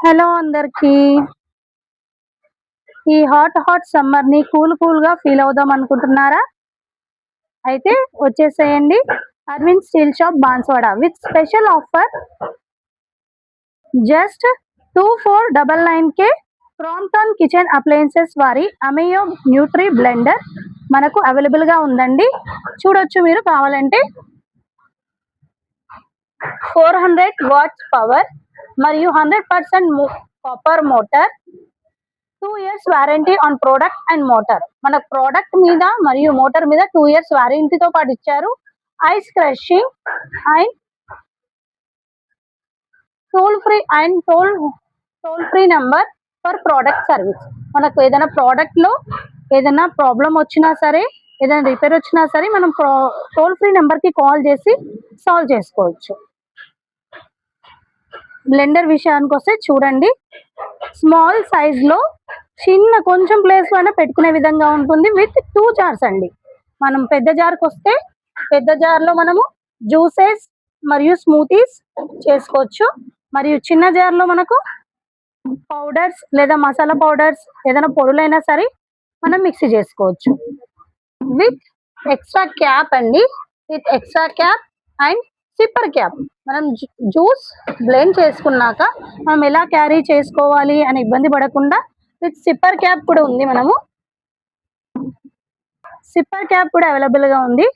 Hello అందరికి. ఈ hot summer ని కూల్ గా ఫీల్ అవుదాం అనుకుంటున్నారా? అయితే వచ్చేసేయండి Aravind steel shop Banswada with special offer just 2499 Crompton kitchen appliances వారి అమేయో న్యూట్రీ బ్లెండర్ మనకు అవైలబుల్ గా ఉందండి. చూడొచ్చు మీరు కావాలంటే 400 వాట్స్ పవర్ మరియు 100% copper motor, 2 years warranty on product and motor. మన ప్రోడక్ట్ మీద మరియు మోటార్ మీద 2 years వారంటీతో పాటు ఇచ్చారు. Ice crushing and toll free number for product service. మనకు ఏదైనా ప్రోడక్ట్ లో ఏదైనా ప్రాబ్లం వచ్చినా సరే, ఏదైనా రిపేర్ వచ్చినా సరే మనం టోల్ ఫ్రీ నెంబర్ కి కాల్ చేసి సాల్వ్ చేసుకోవచ్చు. బ్లెండర్ విషయానికి వస్తే చూడండి, స్మాల్ సైజ్ లో చిన్న కొంచెం ప్లేస్ లోనే పెట్టుకునే విధంగా ఉంటుంది విత్ 2 జార్స్ అండి. మనం పెద్ద జార్కి వస్తే పెద్ద జార్ లో మనము జ్యూసెస్ మరియు స్మూతీస్ చేసుకోవచ్చు. మరియు చిన్న జార్ లో మనకు పౌడర్స్ లేదా మసాలా పౌడర్స్ ఏదైనా పొడులైనా సరే మనం మిక్సీ చేసుకోవచ్చు. విత్ ఎక్స్ట్రా క్యాప్ అండి, with extra cap and sipper cap. మనం జ్యూస్ బ్లెండ్ చేసుకున్నాక మనం ఎలా క్యారీ చేసుకోవాలి అని ఇబ్బంది పడకుండా విత్ సిప్పర్ క్యాప్ కూడా ఉంది. మనము సిప్పర్ క్యాప్ కూడా అవైలబుల్ గా ఉంది,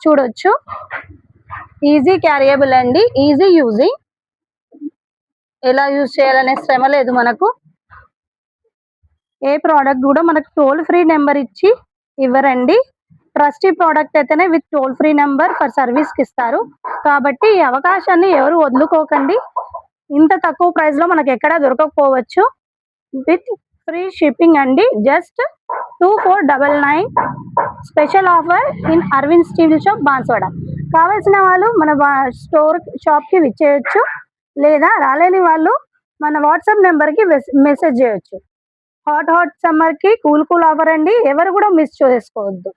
చూడొచ్చు. ఈజీ క్యారియబుల్ అండి, ఈజీ యూజింగ్. ఎలా యూజ్ చేయాలనే శ్రమ లేదు మనకు. ఏ ప్రోడక్ట్ కూడా మనకు టోల్ ఫ్రీ నెంబర్ ఇచ్చి ఇవ్వరండి. ట్రస్టీ ప్రోడక్ట్ అయితేనే with toll free number for service కి ఇస్తారు. కాబట్టి ఈ అవకాశాన్ని ఎవరు వదులుకోకండి. ఇంత తక్కువ ప్రైస్ లో మనకు ఎక్కడా దొరకకపోవచ్చు. విత్ ఫ్రీ షిప్పింగ్ అండి, just 2499 special offer in Aravind steel shop Banswada. కావాల్సిన వాళ్ళు మన షాప్ కి విచ్చేయచ్చు, లేదా రాలేని వాళ్ళు మన వాట్సాప్ నెంబర్ కి మెసేజ్ చేయొచ్చు. హాట్ సమ్మర్ కి కూల్ ఆఫర్ అండి, ఎవరు కూడా మిస్ చేసుకోవద్దు.